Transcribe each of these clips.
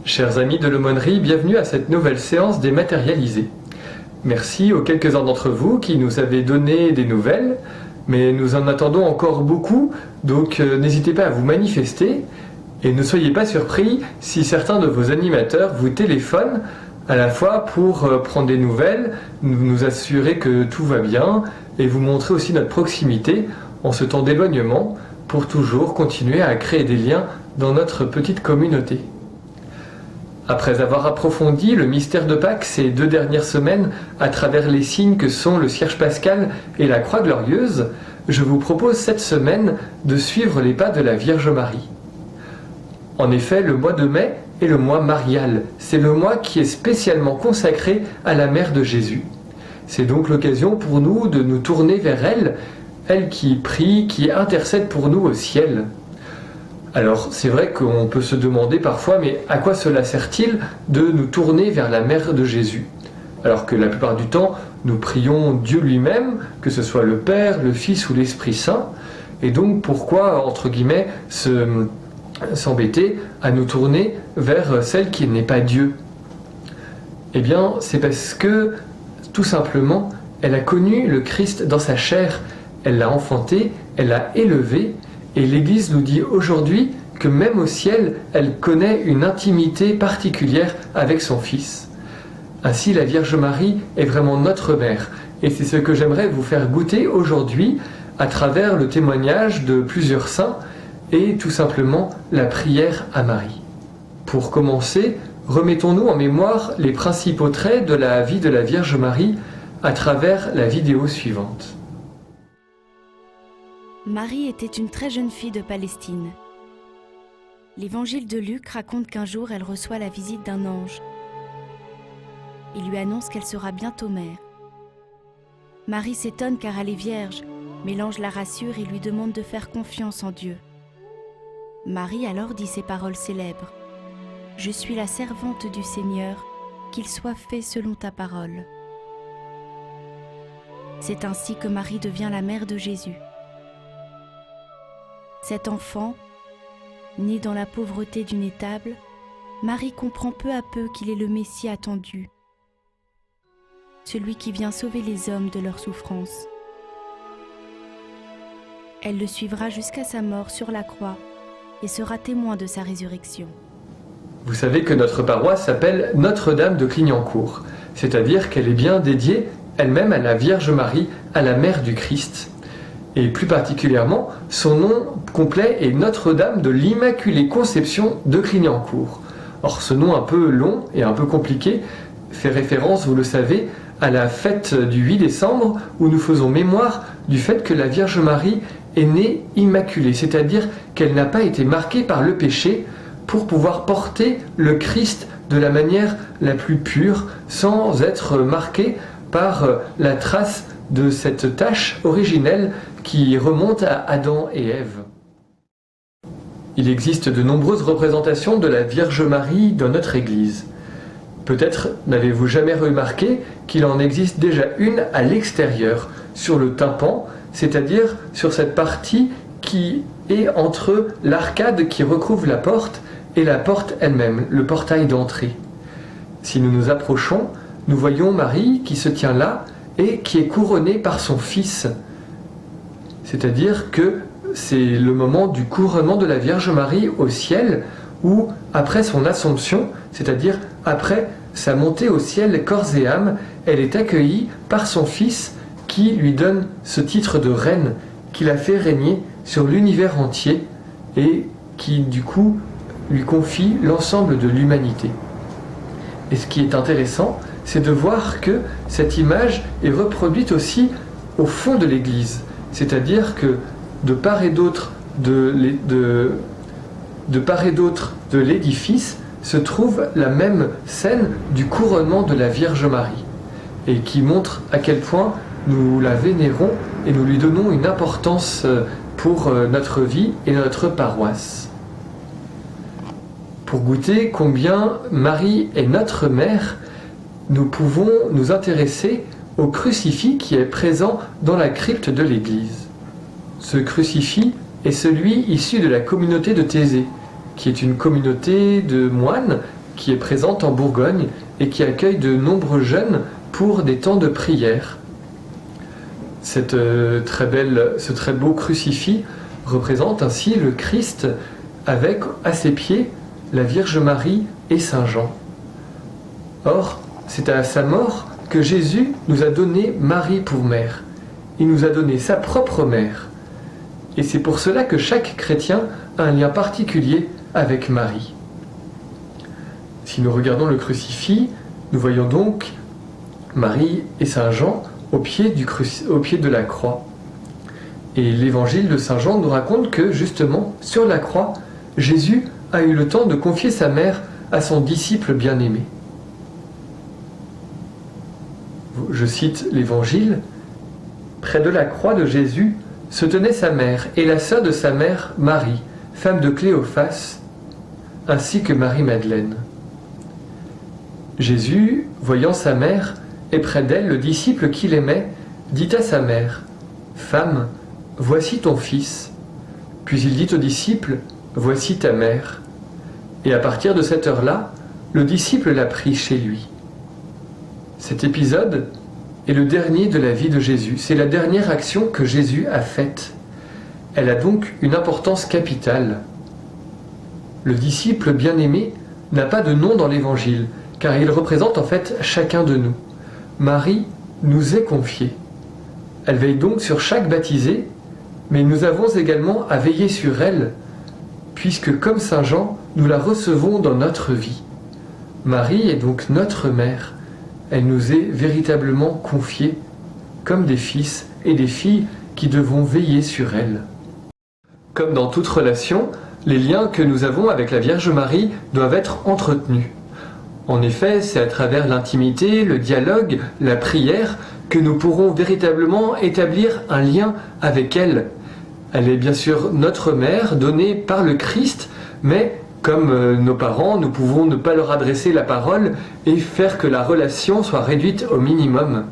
Chers amis de l'aumônerie, bienvenue à cette nouvelle séance dématérialisée. Merci aux quelques-uns d'entre vous qui nous avez donné des nouvelles, mais nous en attendons encore beaucoup, donc n'hésitez pas à vous manifester et ne soyez pas surpris si certains de vos animateurs vous téléphonent à la fois pour prendre des nouvelles, nous assurer que tout va bien et vous montrer aussi notre proximité en ce temps d'éloignement pour toujours continuer à créer des liens dans notre petite communauté. Après avoir approfondi le mystère de Pâques ces 2 dernières semaines à travers les signes que sont le cierge pascal et la croix glorieuse, je vous propose cette semaine de suivre les pas de la Vierge Marie. En effet, le mois de mai est le mois marial. C'est le mois qui est spécialement consacré à la mère de Jésus. C'est donc l'occasion pour nous de nous tourner vers elle, elle qui prie, qui intercède pour nous au ciel. Alors, c'est vrai qu'on peut se demander parfois, mais à quoi cela sert-il de nous tourner vers la mère de Jésus? Alors que la plupart du temps, nous prions Dieu lui-même, que ce soit le Père, le Fils ou l'Esprit Saint, et donc pourquoi, entre guillemets, s'embêter à nous tourner vers celle qui n'est pas Dieu? Eh bien, c'est parce que, tout simplement, elle a connu le Christ dans sa chair, elle l'a enfanté, elle l'a élevé, et l'Église nous dit aujourd'hui que même au ciel, elle connaît une intimité particulière avec son Fils. Ainsi, la Vierge Marie est vraiment notre mère. Et c'est ce que j'aimerais vous faire goûter aujourd'hui à travers le témoignage de plusieurs saints et tout simplement la prière à Marie. Pour commencer, remettons-nous en mémoire les principaux traits de la vie de la Vierge Marie à travers la vidéo suivante. Marie était une très jeune fille de Palestine. L'évangile de Luc raconte qu'un jour elle reçoit la visite d'un ange. Il lui annonce qu'elle sera bientôt mère. Marie s'étonne car elle est vierge, mais l'ange la rassure et lui demande de faire confiance en Dieu. Marie alors dit ces paroles célèbres. « Je suis la servante du Seigneur, qu'il soit fait selon ta parole. » C'est ainsi que Marie devient la mère de Jésus. Cet enfant, né dans la pauvreté d'une étable, Marie comprend peu à peu qu'il est le Messie attendu, celui qui vient sauver les hommes de leurs souffrances. Elle le suivra jusqu'à sa mort sur la croix et sera témoin de sa résurrection. Vous savez que notre paroisse s'appelle Notre-Dame de Clignancourt, c'est-à-dire qu'elle est bien dédiée elle-même à la Vierge Marie, à la mère du Christ. Et plus particulièrement, son nom complet est Notre-Dame de l'Immaculée Conception de Clignancourt. Or, ce nom un peu long et un peu compliqué fait référence, vous le savez, à la fête du 8 décembre où nous faisons mémoire du fait que la Vierge Marie est née immaculée, c'est-à-dire qu'elle n'a pas été marquée par le péché pour pouvoir porter le Christ de la manière la plus pure, sans être marquée par la trace de cette tache originelle qui remonte à Adam et Ève. Il existe de nombreuses représentations de la Vierge Marie dans notre Église. Peut-être n'avez-vous jamais remarqué qu'il en existe déjà une à l'extérieur, sur le tympan, c'est-à-dire sur cette partie qui est entre l'arcade qui recouvre la porte et la porte elle-même, le portail d'entrée. Si nous nous approchons, nous voyons Marie qui se tient là et qui est couronnée par son Fils. C'est-à-dire que c'est le moment du couronnement de la Vierge Marie au ciel où, après son Assomption, c'est-à-dire après sa montée au ciel corps et âme, elle est accueillie par son Fils qui lui donne ce titre de reine, qui la fait régner sur l'univers entier et qui, du coup, lui confie l'ensemble de l'humanité. Et ce qui est intéressant, c'est de voir que cette image est reproduite aussi au fond de l'Église. C'est-à-dire que de part et d'autre de l'édifice se trouve la même scène du couronnement de la Vierge Marie et qui montre à quel point nous la vénérons et nous lui donnons une importance pour notre vie et notre paroisse. Pour goûter combien Marie est notre mère, nous pouvons nous intéresser au crucifix qui est présent dans la crypte de l'église. Ce crucifix est celui issu de la communauté de Thésée, qui est une communauté de moines qui est présente en Bourgogne et qui accueille de nombreux jeunes pour des temps de prière. Ce très beau crucifix représente ainsi le Christ avec à ses pieds la Vierge Marie et Saint Jean. Or, c'est à sa mort que Jésus nous a donné Marie pour mère. Il nous a donné sa propre mère. Et c'est pour cela que chaque chrétien a un lien particulier avec Marie. Si nous regardons le crucifix, nous voyons donc Marie et Saint Jean au pied de la croix. Et l'évangile de Saint Jean nous raconte que, justement, sur la croix, Jésus a eu le temps de confier sa mère à son disciple bien-aimé. Je cite l'évangile. Près de la croix de Jésus se tenait sa mère et la sœur de sa mère, Marie, femme de Cléophas, ainsi que Marie-Madeleine. Jésus, voyant sa mère et près d'elle le disciple qu'il aimait, dit à sa mère, « Femme, voici ton fils. » Puis il dit au disciple, « Voici ta mère. » Et à partir de cette heure-là, le disciple l'a pris chez lui. Cet épisode est le dernier de la vie de Jésus. C'est la dernière action que Jésus a faite. Elle a donc une importance capitale. Le disciple bien-aimé n'a pas de nom dans l'Évangile, car il représente en fait chacun de nous. Marie nous est confiée. Elle veille donc sur chaque baptisé, mais nous avons également à veiller sur elle, puisque comme Saint Jean, nous la recevons dans notre vie. Marie est donc notre mère. Elle nous est véritablement confiée, comme des fils et des filles qui devons veiller sur elle. Comme dans toute relation, les liens que nous avons avec la Vierge Marie doivent être entretenus. En effet, c'est à travers l'intimité, le dialogue, la prière, que nous pourrons véritablement établir un lien avec elle. Elle est bien sûr notre mère, donnée par le Christ, mais comme nos parents, nous pouvons ne pas leur adresser la parole et faire que la relation soit réduite au minimum.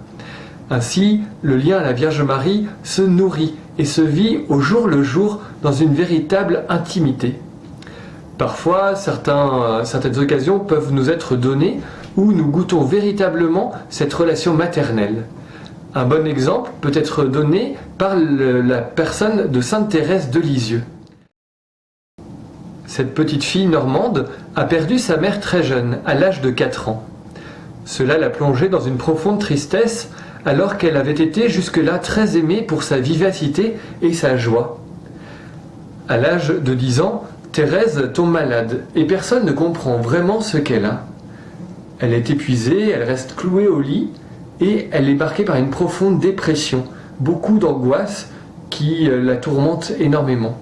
Ainsi, le lien à la Vierge Marie se nourrit et se vit au jour le jour dans une véritable intimité. Parfois, certaines occasions peuvent nous être données où nous goûtons véritablement cette relation maternelle. Un bon exemple peut être donné par la personne de Sainte Thérèse de Lisieux. Cette petite fille normande a perdu sa mère très jeune, à l'âge de 4 ans. Cela l'a plongée dans une profonde tristesse alors qu'elle avait été jusque-là très aimée pour sa vivacité et sa joie. À l'âge de 10 ans, Thérèse tombe malade et personne ne comprend vraiment ce qu'elle a. Elle est épuisée, elle reste clouée au lit et elle est marquée par une profonde dépression, beaucoup d'angoisse qui la tourmente énormément.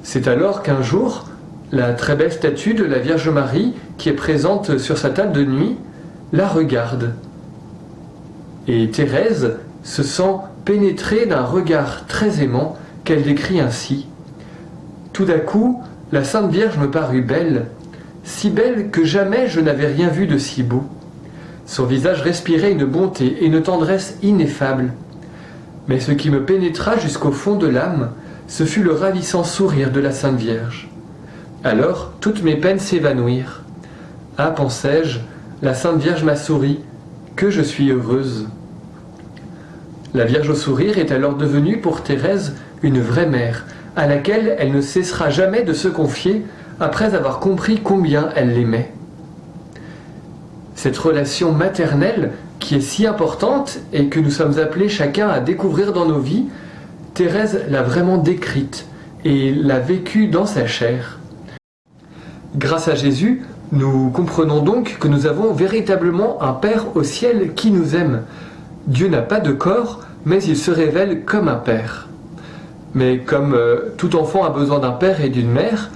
C'est alors qu'un jour, la très belle statue de la Vierge Marie, qui est présente sur sa table de nuit, la regarde. Et Thérèse se sent pénétrée d'un regard très aimant qu'elle décrit ainsi. Tout d'un coup, la Sainte Vierge me parut belle, si belle que jamais je n'avais rien vu de si beau. Son visage respirait une bonté et une tendresse ineffables. Mais ce qui me pénétra jusqu'au fond de l'âme, ce fut le ravissant sourire de la Sainte Vierge. Alors, toutes mes peines s'évanouirent. Ah, pensai-je, la Sainte Vierge m'a souri, que je suis heureuse. La Vierge au sourire est alors devenue pour Thérèse une vraie mère, à laquelle elle ne cessera jamais de se confier après avoir compris combien elle l'aimait. Cette relation maternelle, qui est si importante et que nous sommes appelés chacun à découvrir dans nos vies, Thérèse l'a vraiment décrite et l'a vécue dans sa chair. Grâce à Jésus, nous comprenons donc que nous avons véritablement un Père au ciel qui nous aime. Dieu n'a pas de corps, mais il se révèle comme un Père. Mais comme tout enfant a besoin d'un père et d'une mère,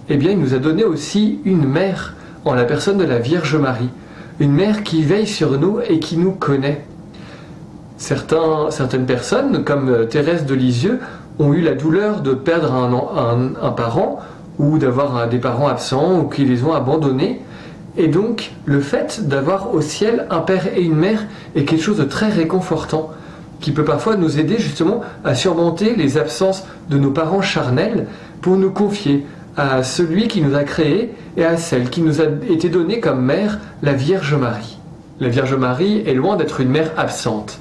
eh bien il nous a donné aussi une mère en la personne de la Vierge Marie. Une mère qui veille sur nous et qui nous connaît. Certaines personnes, comme Thérèse de Lisieux, ont eu la douleur de perdre un parent ou d'avoir des parents absents ou qui les ont abandonnés. Et donc, le fait d'avoir au ciel un père et une mère est quelque chose de très réconfortant, qui peut parfois nous aider justement à surmonter les absences de nos parents charnels pour nous confier à celui qui nous a créés et à celle qui nous a été donnée comme mère, la Vierge Marie. La Vierge Marie est loin d'être une mère absente.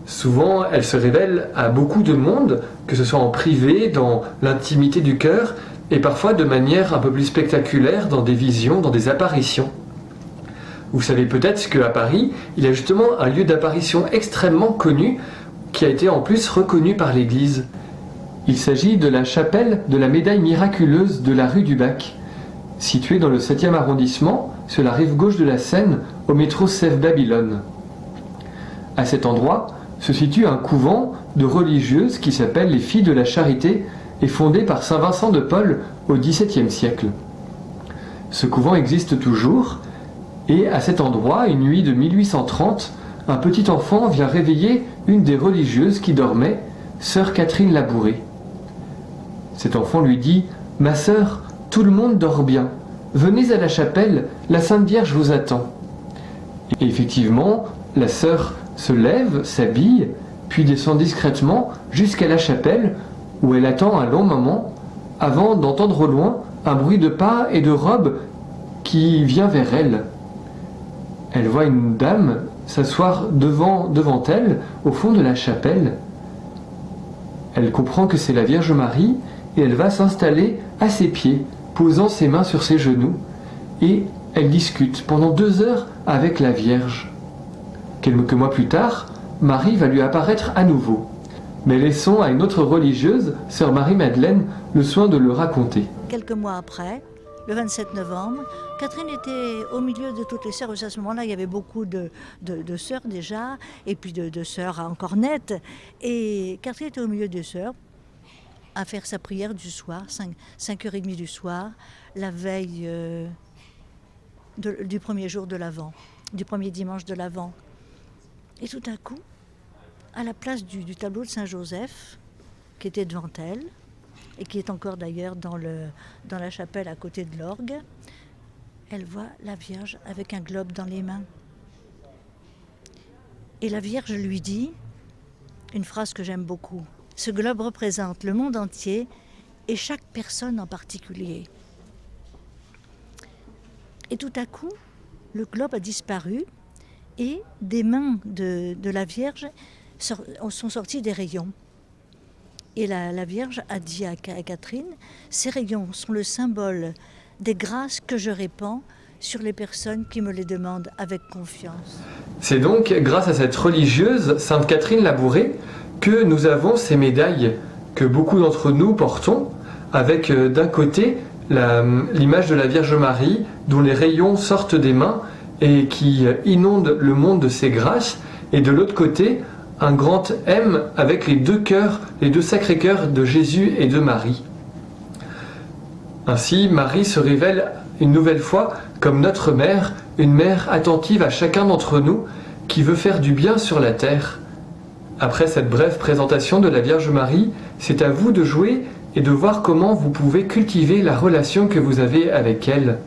Souvent, elle se révèle à beaucoup de monde, que ce soit en privé, dans l'intimité du cœur, et parfois de manière un peu plus spectaculaire, dans des visions, dans des apparitions. Vous savez peut-être qu'à Paris, il y a justement un lieu d'apparition extrêmement connu, qui a été en plus reconnu par l'Église. Il s'agit de la chapelle de la médaille miraculeuse de la rue du Bac, située dans le 7e arrondissement, sur la rive gauche de la Seine, au métro Sèvres-Babylone. À cet endroit se situe un couvent de religieuses qui s'appelle les Filles de la Charité et fondé par saint Vincent de Paul au XVIIe siècle. Ce couvent existe toujours et à cet endroit, une nuit de 1830, un petit enfant vient réveiller une des religieuses qui dormait, sœur Catherine Labouré. Cet enfant lui dit « Ma sœur, tout le monde dort bien. Venez à la chapelle, la Sainte Vierge vous attend. » Et effectivement, la sœur se lève, s'habille, puis descend discrètement jusqu'à la chapelle où elle attend un long moment avant d'entendre au loin un bruit de pas et de robe qui vient vers elle. Elle voit une dame s'asseoir devant elle, au fond de la chapelle. Elle comprend que c'est la Vierge Marie et elle va s'installer à ses pieds, posant ses mains sur ses genoux, et elle discute pendant 2 heures avec la Vierge. Quelques mois plus tard, Marie va lui apparaître à nouveau. Mais laissons à une autre religieuse, sœur Marie-Madeleine, le soin de le raconter. Quelques mois après, le 27 novembre, Catherine était au milieu de toutes les sœurs. À ce moment-là, il y avait beaucoup de sœurs déjà, et puis de sœurs encore nettes. Et Catherine était au milieu des sœurs, à faire sa prière du soir, 5h30 du soir, la veille du premier jour de l'Avent, du premier dimanche de l'Avent. Et tout à coup, à la place du tableau de Saint-Joseph, qui était devant elle, et qui est encore d'ailleurs dans la chapelle à côté de l'orgue, elle voit la Vierge avec un globe dans les mains. Et la Vierge lui dit une phrase que j'aime beaucoup. Ce globe représente le monde entier et chaque personne en particulier. Et tout à coup, le globe a disparu et des mains de la Vierge sont sortis des rayons. Et la Vierge a dit à Catherine, ces rayons sont le symbole des grâces que je répands sur les personnes qui me les demandent avec confiance. C'est donc grâce à cette religieuse, Sainte Catherine Labouré, que nous avons ces médailles que beaucoup d'entre nous portons, avec d'un côté l'image de la Vierge Marie, dont les rayons sortent des mains et qui inondent le monde de ses grâces, et de l'autre côté, un grand M avec les 2 cœurs, les 2 sacrés cœurs de Jésus et de Marie. Ainsi, Marie se révèle une nouvelle fois comme notre mère, une mère attentive à chacun d'entre nous, qui veut faire du bien sur la terre. Après cette brève présentation de la Vierge Marie, c'est à vous de jouer et de voir comment vous pouvez cultiver la relation que vous avez avec elle.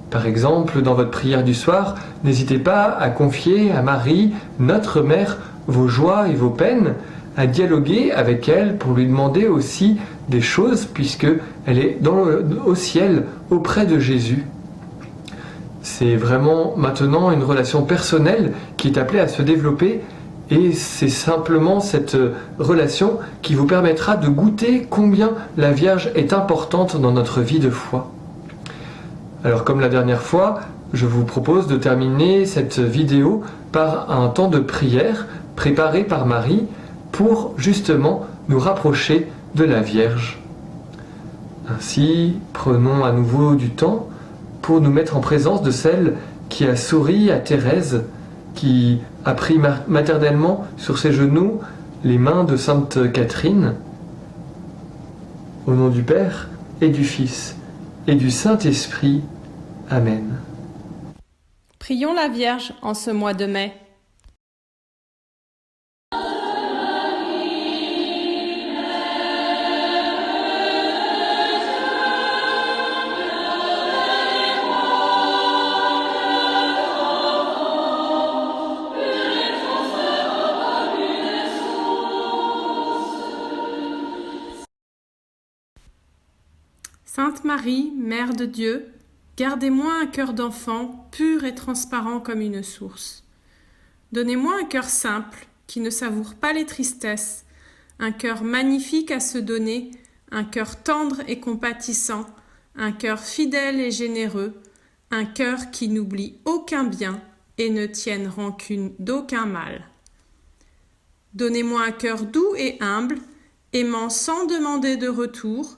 Par exemple, dans votre prière du soir, n'hésitez pas à confier à Marie, notre mère, vos joies et vos peines, à dialoguer avec elle pour lui demander aussi des choses puisque elle est au ciel auprès de Jésus. C'est vraiment maintenant une relation personnelle qui est appelée à se développer et c'est simplement cette relation qui vous permettra de goûter combien la Vierge est importante dans notre vie de foi. Alors comme la dernière fois, je vous propose de terminer cette vidéo par un temps de prière préparé par Marie pour justement nous rapprocher de la Vierge. Ainsi, prenons à nouveau du temps pour nous mettre en présence de celle qui a souri à Thérèse, qui a pris maternellement sur ses genoux les mains de Sainte Catherine. Au nom du Père et du Fils et du Saint-Esprit. Amen. Prions la Vierge en ce mois de mai. Sainte Marie, Mère de Dieu, gardez-moi un cœur d'enfant, pur et transparent comme une source. Donnez-moi un cœur simple, qui ne savoure pas les tristesses, un cœur magnifique à se donner, un cœur tendre et compatissant, un cœur fidèle et généreux, un cœur qui n'oublie aucun bien et ne tienne rancune d'aucun mal. Donnez-moi un cœur doux et humble, aimant sans demander de retour,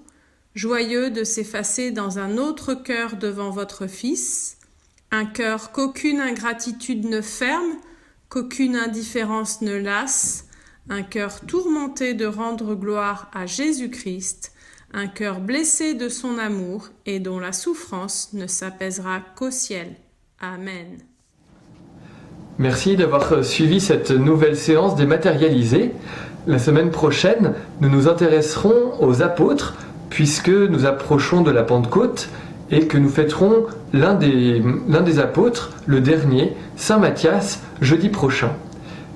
joyeux de s'effacer dans un autre cœur devant votre Fils, un cœur qu'aucune ingratitude ne ferme, qu'aucune indifférence ne lasse, un cœur tourmenté de rendre gloire à Jésus-Christ, un cœur blessé de son amour et dont la souffrance ne s'apaisera qu'au ciel. Amen. Merci d'avoir suivi cette nouvelle séance dématérialisée. La semaine prochaine, nous nous intéresserons aux apôtres, puisque nous approchons de la Pentecôte et que nous fêterons l'un des apôtres, le dernier, Saint Matthias, jeudi prochain.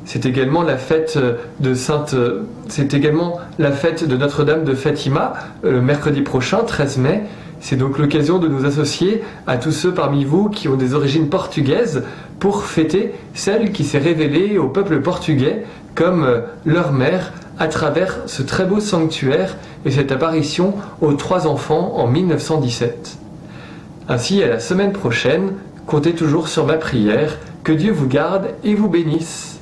C'est également la fête de Notre-Dame de Fatima, mercredi prochain, 13 mai. C'est donc l'occasion de nous associer à tous ceux parmi vous qui ont des origines portugaises pour fêter celle qui s'est révélée au peuple portugais comme leur mère à travers ce très beau sanctuaire et cette apparition aux 3 enfants en 1917. Ainsi, à la semaine prochaine, comptez toujours sur ma prière. Que Dieu vous garde et vous bénisse.